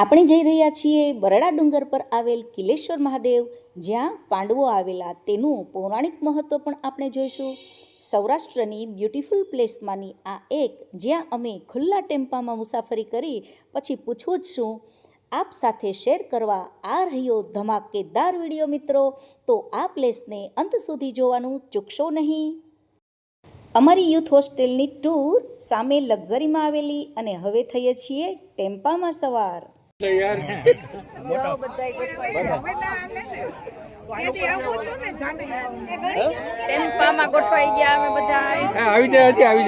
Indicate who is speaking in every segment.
Speaker 1: આપણે જઈ રહ્યા છીએ બરડા ડુંગર પર આવેલ કિલેશ્વર મહાદેવ, જ્યાં પાંડવો આવેલા તેનું પૌરાણિક મહત્ત્વ પણ આપણે જોઈશું. સૌરાષ્ટ્રની બ્યુટીફુલ પ્લેસમાંની આ એક, જ્યાં અમે ખુલ્લા ટેમ્પામાં મુસાફરી કરી પછી પૂછવું જ શું, આપ સાથે શેર કરવા આ રહ્યો ધમાકેદાર વિડીયો મિત્રો. તો આ પ્લેસને અંત સુધી જોવાનું ચૂકશો નહીં. અમારી યુથ હોસ્ટેલની ટૂર સામે લક્ઝરીમાં આવેલી અને હવે થઈએ છીએ ટેમ્પામાં સવાર.
Speaker 2: ટેમ્પામાં ગોઠવાઈ ગયા અમે બધા.
Speaker 3: આવી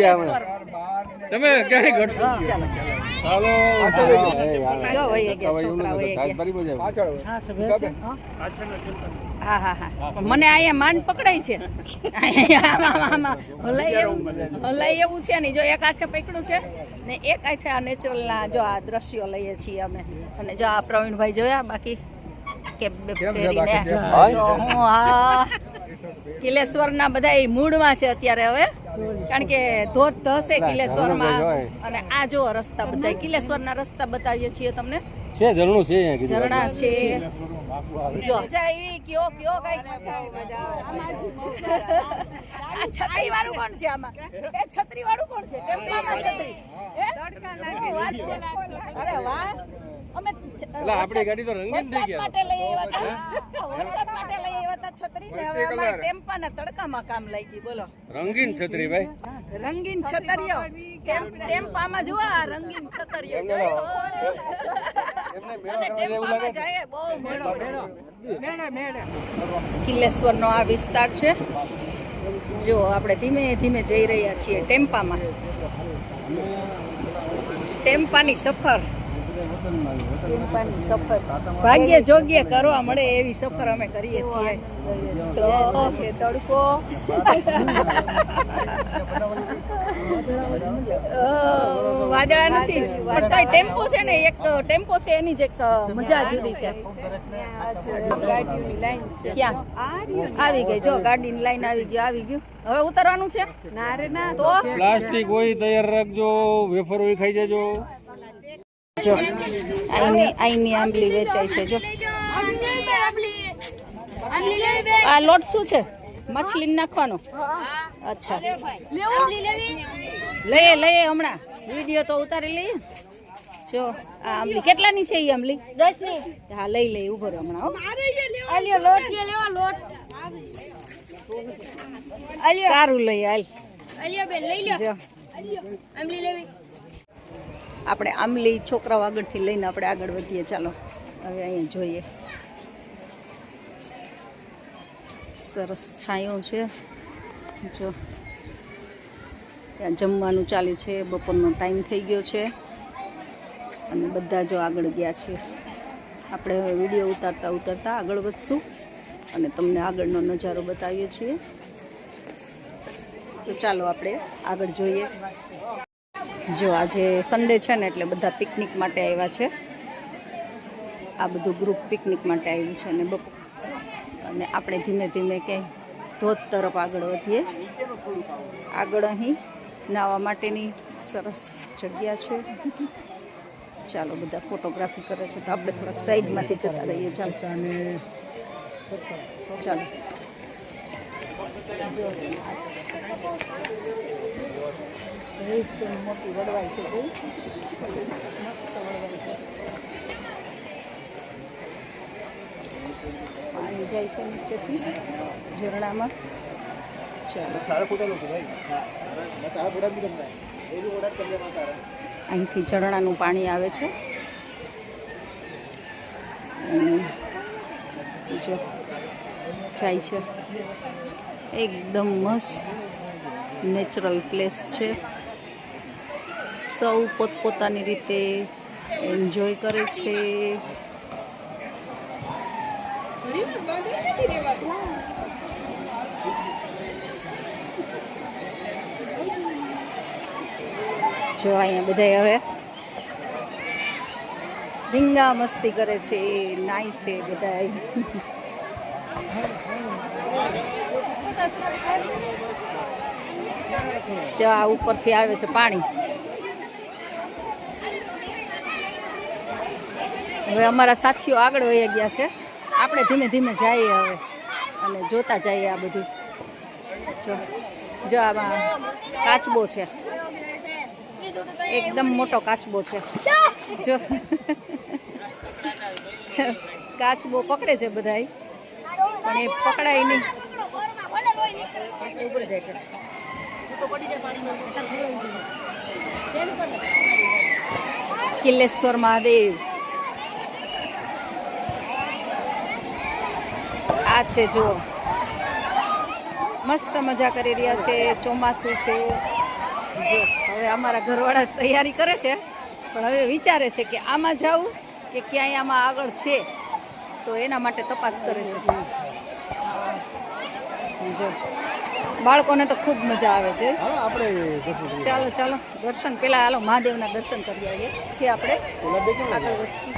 Speaker 3: જાય તમે ક્યાંય ઘટશો. ચાલો
Speaker 2: જો વહી ગયા છોકરા વહી ગયા. હા હા હા, મને અહીંયા માંડ પકડાય છે. હલાય એવું છે ને, જો એક હાથે પકડ્યું છે ને એક હાથે આ નેચરલના જો આ દ્રશ્યો લઈએ છીએ અમે. અને જો આ પ્રવીણભાઈ જોયા, બાકી કેપ પહેરીને તો હું આ કિલેશ્વરના બધા મૂડમાં છે અત્યારે હવે, કારણ કે ધોધ ધસે કિલેશ્વરમાં. અને આ જો રસ્તા બધા કિલેશ્વરના રસ્તા બતાવીએ છીએ તમને.
Speaker 3: છે ઝરણું છે અહીંયા,
Speaker 2: ઝરણા છે. જો મજા આવી. કયો કયો કઈ આ છત્રી વાળું કોણ છે આમાં? એ છત્રી વાળું કોણ છે? ટેમ્પામાં છત્રી વાત છે. અરે વાહ, અમે
Speaker 3: આપણી ગાડી તો રંગીન થઈ ગયા.
Speaker 2: માટે લઈ આવ્યા હતા, વરસાદ માટે લઈ આવ્યા હતા છત્રી ને. હવે અમારે ટેમ્પાના તડકામાં કામ લાગી. બોલો,
Speaker 3: રંગીન છત્રી ભાઈ,
Speaker 2: રંગીન છતરીઓ ટેમ્પામાં જોવા. રંગીન છતરીઓ જોયો અને ટેમ્પામાં જાય બહુ મજા. કિલેશ્વરનો આ વિસ્તાર છે. જો આપણે ધીમે ધીમે જઈ રહ્યા છીએ ટેમ્પામાં. ટેમ્પાની સફર, ભાગ્ય જોગ્ય કરવા મળે એવી સફર અમે કરીએ છીએ. તડકો વાદળા નથી, પણ તોય ટેમ્પો છે ને, એક ટેમ્પો છે એની જ એક મજા જુદી છે. ક્યાં આવી ગઈ? જો ગાડીની લાઈન આવી ગયું. હવે ઉતરવાનું છે. ના રે ના, તો
Speaker 3: પ્લાસ્ટિક હોય તૈયાર રાખજો, વેફર હોય ખાઈ જજો.
Speaker 2: જો આઈની આંબલી વેચાય છે. જો આ લોટ શું છે? મછલી નાખવાનો? અચ્છા, લઈએ હમણાં વિડીયો તો ઉતારી લઈએ. જો આ આંબલી કેટલાની છે? એ આંબલી
Speaker 4: 10 ની.
Speaker 2: હા લઈ ઉભો રહો હમણાં. સારું લઈ હાલ. જો આપણે આંબલી છોકરાઓ આગળથી લઈને આપણે આગળ વધીએ. ચાલો હવે અહીંયા જોઈએ. સરસ છાંયો છે. જો ત્યાં જમવાનું ચાલે છે. બપોરનો ટાઈમ થઈ ગયો છે અને બધા જો આગળ ગયા છે. આપણે હવે વિડીયો ઉતારતા આગળ વધશું અને તમને આગળનો નજારો બતાવીએ છીએ. તો ચાલો આપણે આગળ જોઈએ. જો આજે સન્ડે છે ને, એટલે બધા પિકનિક માટે આવ્યા છે. આ બધું ગ્રુપ પિકનિક માટે આવ્યું છે. અને આપણે ધીમે ધીમે કંઈ ધોધ તરફ આગળ વધીએ. આગળ અહીં નાહવા માટેની સરસ જગ્યા છે. ચાલો, બધા ફોટોગ્રાફી કરે છે તો આપણે થોડાક સાઈડમાંથી જતા રહીએ. ચાલો મોટી વડવાઈ છે. મસ્ત વડવાઈ છે. પાણી જાય છે નીચેથી ઝરણામાં. અહીંથી ઝરણાનું પાણી આવે છે. જો જાય છે. એકદમ મસ્ત નેચરલ પ્લેસ છે. સૌ પોતપોતાની રીતે એન્જોય કરે છે. જો અહીંયા બધા હવે ધીંગા મસ્તી કરે છે, નાય છે બધા. જો આ ઉપરથી આવે છે પાણી. હવે અમારા સાથીઓ આગળ વહી ગયા છે, આપણે ધીમે ધીમે જઈએ હવે અને જોતા જઈએ આ બધું. જો આમાં કાચબો છે, એકદમ મોટો કાચબો છે. જો કાચબો પકડે છે બધાય, પણ એ પકડાય નહીં. કિલ્લેશ્વર મહાદેવ આ છે, જુઓ મસ્ત મજા કરી રહ્યા છે. ચોમાસું છે. જો હવે અમારા ઘરવાળા તૈયારી કરે છે, પણ હવે વિચારે છે કે આમાં જાવું કે ક્યાંય આમાં આગળ છે, તો એના માટે તપાસ કરે છે. જો બાળકોને તો ખૂબ મજા આવે છે. ચાલો ચાલો દર્શન પહેલાં હાલો મહાદેવના દર્શન કરી આવીએ છીએ. આપણે આગળ વધશું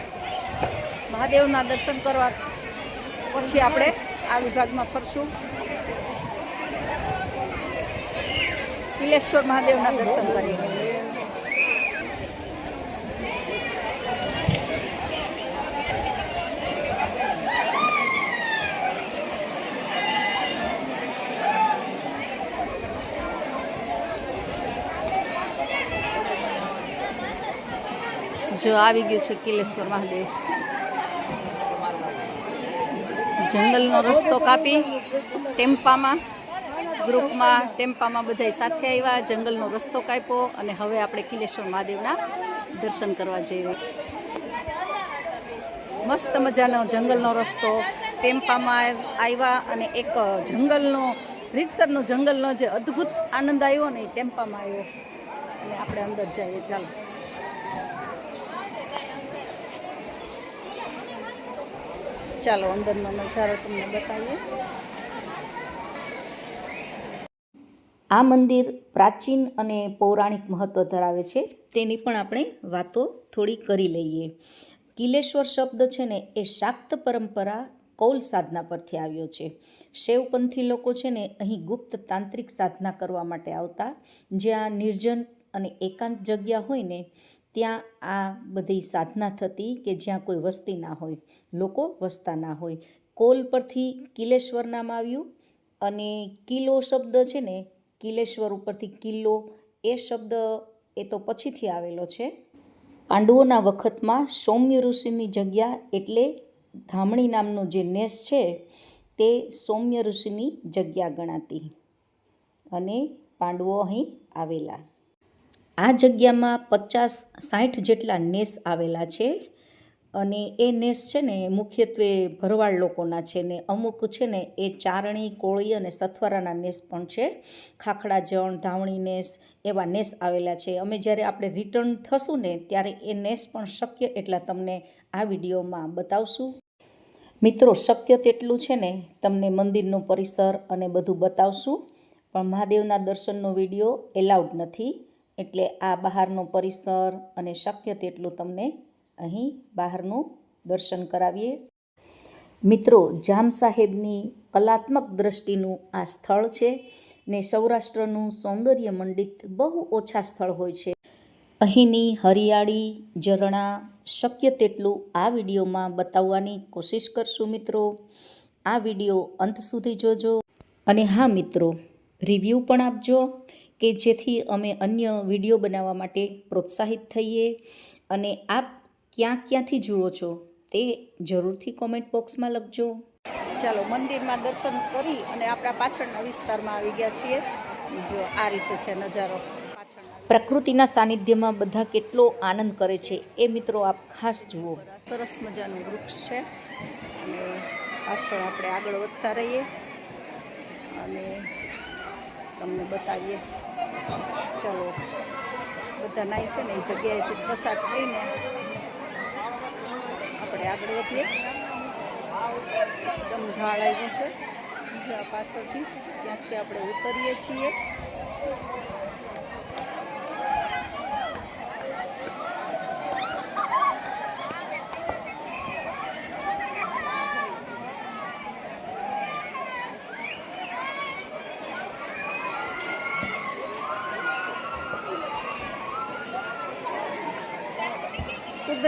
Speaker 2: મહાદેવના દર્શન કરવા, પછી આપણે આ વિભાગમાં ફરશું. કિલ્લેશ્વર મહાદેવના દર્શન કરીએ. જો આવી ગયું છે કિલ્લેશ્વર મહાદેવ. જંગલનો રસ્તો કાપી ટેમ્પામાં ગ્રુપમાં ટેમ્પામાં બધા સાથે આવ્યા, જંગલનો રસ્તો કાપ્યો અને હવે આપણે કિલ્લેશ્વર મહાદેવના દર્શન કરવા જઈ રહ્યા. મસ્ત મજાનો જંગલનો રસ્તો, ટેમ્પામાં આવ્યા અને એક જંગલનો રીતસરનો જંગલનો જે અદ્ભુત આનંદ આવ્યો ને એ ટેમ્પામાં આવ્યો અને આપણે અંદર જઈએ. ચાલો ચાલો અંદરનો નજારો તમને બતાવીએ.
Speaker 1: આ મંદિર પ્રાચીન અને પૌરાણિક મહત્ત્વ ધરાવે છે, તેની પણ આપણે વાતો થોડી કરી લઈએ. કિલ્લેશ્વર શબ્દ છે ને એ શાક્ત પરંપરા કૌલ સાધના પરથી આવ્યો છે. શૈવપંથી લોકો છે ને અહીં ગુપ્ત તાંત્રિક સાધના કરવા માટે આવતા, જ્યાં નિર્જન અને એકાંત જગ્યા હોય ને ત્યાં આ બધી સાધના થતી, કે જ્યાં કોઈ વસ્તી ના હોય, લોકો વસતા ના હોય. કોલ પરથી કિલ્લેશ્વર નામ આવ્યું અને કિલ્લો શબ્દ છે ને કિલ્લેશ્વર ઉપરથી કિલ્લો એ શબ્દ એ તો પછીથી આવેલો છે. પાંડવોના વખતમાં સૌમ્ય ઋષિની જગ્યા એટલે ધામણી નામનો જે નેસ છે તે સૌમ્ય ઋષિની જગ્યા ગણાતી અને પાંડવો અહીં આવેલા. આ જગ્યામાં 50-60 જેટલા નેસ આવેલા છે અને એ નેસ છે ને મુખ્યત્વે ભરવાડ લોકોના છે ને અમુક છે ને એ ચારણી, કોળી અને સથવારાના નેસ પણ છે. ખાખડા જણ, ધાવણી નેસ એવા નેસ આવેલા છે. અમે જ્યારે આપણે રિટર્ન થશું ને ત્યારે એ નેસ પણ શક્ય એટલા તમને આ વિડીયોમાં બતાવશું. મિત્રો, શક્ય તેટલું છે ને તમને મંદિરનો પરિસર અને બધું બતાવશું, પણ મહાદેવના દર્શનનો વિડીયો એલાઉડ નથી, એટલે આ બહારનો પરિસર અને શક્ય તેટલું તમને અહીં બહારનું દર્શન કરાવીએ. મિત્રો, જામ સાહેબની કલાત્મક દ્રષ્ટિનું આ સ્થળ છે ને સૌરાષ્ટ્રનું સૌંદર્ય મંડિત બહુ ઓછા સ્થળ હોય છે. અહીંની હરિયાળી, ઝરણા શક્ય તેટલું આ વિડીયોમાં બતાવવાની કોશિશ કરશું. મિત્રો, આ વિડીયો અંત સુધી જોજો અને હા મિત્રો, રિવ્યૂ પણ આપજો કે જેથી અમે અન્ય વિડીયો બનાવવા માટે પ્રોત્સાહિત થઈએ. અને આપ ક્યાંથી જુઓ છો તે જરૂરથી કોમેન્ટ બોક્સમાં લખજો.
Speaker 2: ચાલો મંદિરમાં દર્શન કરી અને આપણા પાછળના વિસ્તારમાં આવી ગયા છીએ. જો આ રીતે છે નજારો પાછળના.
Speaker 1: પ્રકૃતિના સાનિધ્યમાં બધા કેટલો આનંદ કરે છે એ મિત્રો આપ ખાસ જુઓ.
Speaker 2: સરસ મજાનું વૃક્ષ છે અને પાછળ આપણે આગળ વધતા રહીએ અને તમને બતાવીએ. ચાલો બધા નાય છે ને એ જગ્યાએથી પસાર થઈને આપણે આગળ વધીએ. એકદમ ઢાળ આવ્યું છે જ્યાં પાછળથી ત્યાંથી આપણે ઉતરીએ છીએ.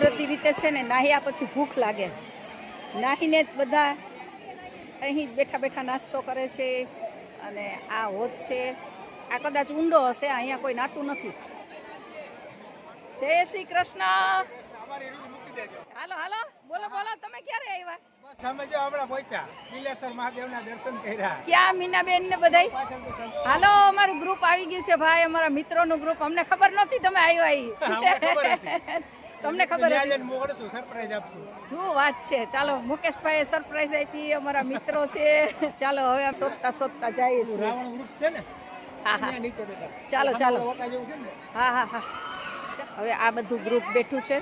Speaker 2: કુદરતી રીતે છે ને નાહ્યા પછી ભૂખ લાગે, નાહીને જ બધા અહીં બેઠા બેઠા નાસ્તો કરે છે. અને આ હોત છે, આ કદાચ ઊંડો હશે, અહીંયા કોઈ નાતું નથી. જય શ્રી કૃષ્ણ. હાલો હાલો, બોલો બોલો, તમે ક્યારે આવ્યા?
Speaker 4: અમે જો હમણાં પહોંચ્યા, કિલેશ્વર મહાદેવના દર્શન કર્યા.
Speaker 2: ક્યાં મીનાબેન ને બધાય? હાલો, અમારું ગ્રુપ આવી ગયું છે ભાઈ, અમારા મિત્રોનું ગ્રુપ. અમને ખબર નહોતી તમે આવ્યા ઈ. તમને ખબર હતી?
Speaker 4: મોકલશું, સરપ્રાઈઝ આપશું.
Speaker 2: શું વાત છે. ચાલો, મુકેશભાઈ સરપ્રાઈઝ આપી, અમારા મિત્રો છે. ચાલો હવે શોધતા શોધતા જઈએ છીએ.
Speaker 4: રાવણ વૃક્ષ છે ને,
Speaker 2: હા હા,
Speaker 4: નીચે બેઠા.
Speaker 2: ચાલો ચાલો.
Speaker 4: ઓટા જેવું છે ને.
Speaker 2: હા હા હા. હવે આ બધું ગ્રુપ બેઠું છે.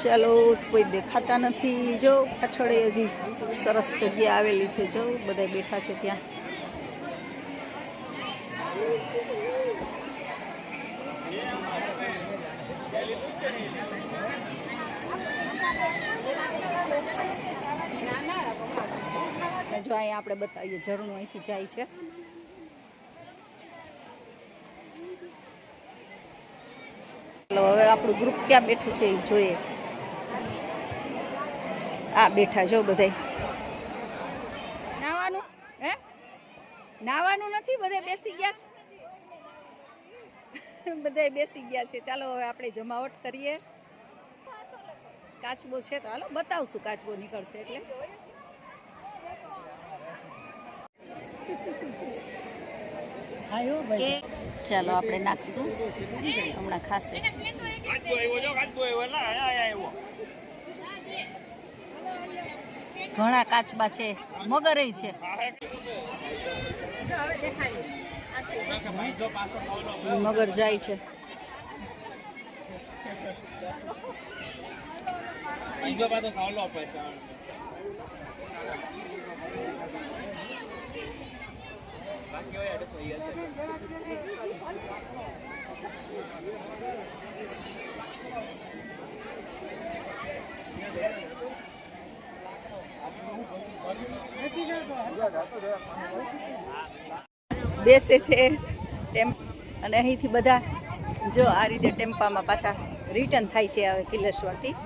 Speaker 2: ચાલો, કોઈ દેખાતા નથી. જો પાછળ હજી સરસ જગ્યા આવેલી છે, જો બધા બેઠા છે ત્યાં. જો અહીંયા આપણે બતાવીએ, ઝરણું અહીંથી જાય છે. ચાલો હવે આપણું ગ્રુપ ક્યાં બેઠું છે એ જોઈએ. આ બેઠા જો બધાય. નાવાનું હે? નાવાનું નથી, બધા બેસી ગયા છે. બધા બેસી ગયા છે. ચાલો હવે આપણે જમાવટ કરીએ. કાચબો છે તો હાલો બતાવશું, કાચબો નીકળશે એટલે. ચાલો આપણે નાખશું, હમણાં ખાશે. ઘણા કાચબા છે, મગર છે. મગર જાય છે. બેસે છે અને અહીંથી બધા જો આ રીતે ટેમ્પામાં પાછા રિટર્ન થાય છે હવે કિલેશ્વરથી.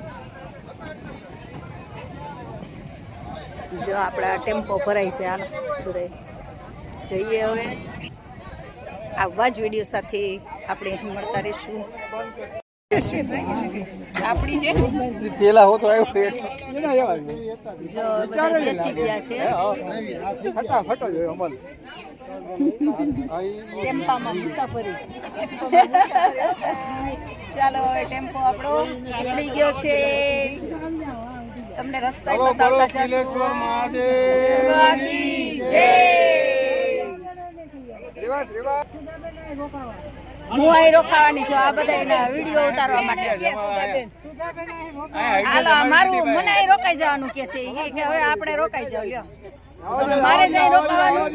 Speaker 2: જો આપણા ટેમ્પો ભરાય છે. હાલો બધા જઈએ હવે. આવા જ વિડીયો સાથે આપણે અહીં મળતા રહીશું. આપણી છે
Speaker 3: ચેલા હો તો આવ્યો
Speaker 2: જો બધા બેસી ગયા છે
Speaker 3: ફટાફટ અમલ.
Speaker 2: ટેમ્પામાં મુસાફરી. ચાલો હવે ટેમ્પો આપણો નીકળી ગયો છે. તમને રસ્તા બતાવતા જશું. હું અહીં રોકાવાની છું, આ બધા એના વિડીયો ઉતારવા માટે. હાલો મારું મને અહીં રોકાઈ જવાનું કે છે કે હવે આપણે રોકાઈ જાવ. લ્યો મારે જ અહીં રોકાવાનું.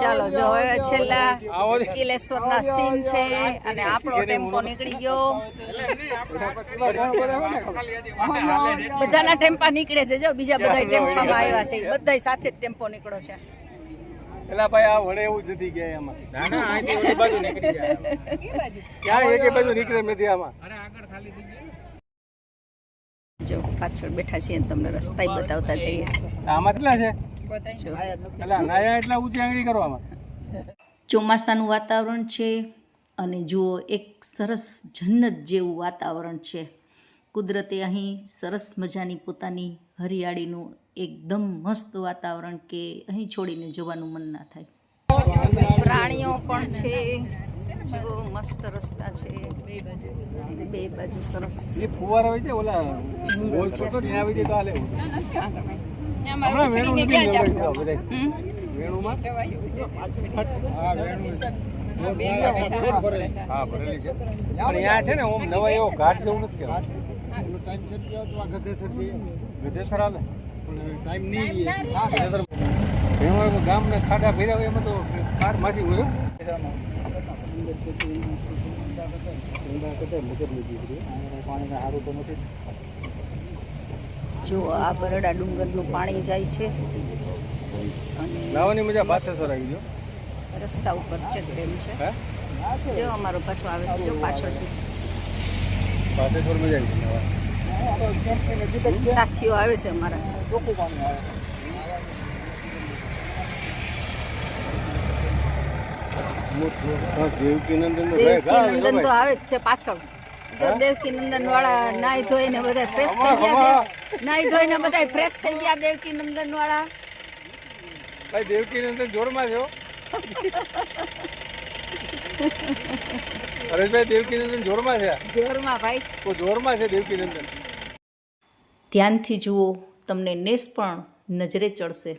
Speaker 2: ચાલો જો હવે છેલ્લા કિલેશ્વરના સીન છે અને આપણો ટેમ્પો નીકળી ગયો. બધાના ટેમ્પા નીકળે છે. જો બીજા બધા ટેમ્પામાં આવ્યા છે, બધા સાથે જ ટેમ્પો નીકળ્યો છે.
Speaker 3: એલા ભાઈ આ વડે એવું જ નથી ગયા એમાં. ના ના આથી ઓલી બાજુ નીકળી ગયા. કે બાજુ? ક્યાં એકે બાજુ નીકળે નથી આમાં. અરે આગળ ખાલી થઈ ગયું.
Speaker 2: જો પાછળ બેઠા છીએ તમને રસ્તા બતાવતા જઈએ.
Speaker 3: આમાં કેટલા છે? એલા નાયા એટલા ઊંચી આંગળી કરવામાં.
Speaker 1: ચોમાસાનું વાતાવરણ છે અને જુઓ એક સરસ જન્નત જેવું વાતાવરણ છે. કુદરતે અહીં સરસ મજાની પોતાની હરિયાળીનું એકદમ મસ્ત વાતાવરણ કે અહીં છોડીને જવાનું મન ના થાય.
Speaker 2: પ્રાણીઓ પણ છે. જો મસ્ત રસ્તા છે, બે બાજુ સરસ.
Speaker 3: એ ફુવારો હોય છે ઓલા ગોલ છોટો ત્યાં આવી જાય તો હાલે. હમણાં વેણું નથી જોડે બધા. વેણુમાં હા ભરેલી છે. પણ અહીંયા છે ને ઓમ નવા એવો ઘાટ જેવું નથી કહેવાય.
Speaker 4: ટાઈમ સર ગયો તો આ ગધેસર છે.
Speaker 3: ગધેસર હાલે
Speaker 4: ટાઈમ નહીં
Speaker 3: ગયો. ગામ ને ખાડા ભર્યા હોય એમાં તો કાર માંથી હોય.
Speaker 2: જો આ બરડા ડુંગરનું પાણી જાય છે અને
Speaker 3: લાવવાની મજા પાછળ આવી ગયો
Speaker 2: રસ્તા ઉપર ચેકડેમ છે.
Speaker 3: હે
Speaker 2: જો અમારો પાછો આવે છે, જો પાછળથી
Speaker 3: પાછળ મજા આવી ગઈ.
Speaker 2: સાથીઓ આવે છે અમારા.
Speaker 3: દેવકી નંદન
Speaker 2: દેવકી નંદન તો આવે જ છે પાછળ. જો દેવકી નંદન વાળા નાઈ ધોઈને બધા ફ્રેશ થઈ ગયા છે. નાઈ ધોઈને બધા ફ્રેશ થઈ ગયા દેવકી નંદન વાળા.
Speaker 3: ભાઈ દેવકી નંદન જોરમાં છો. હરેશભાઈ દેવકી નંદન જોરમાં છે.
Speaker 2: જોરમાં ભાઈ,
Speaker 3: જોરમાં છે દેવકી નંદન.
Speaker 1: ધ્યાનથી જુઓ, તમને નેસ પણ નજરે ચડશે.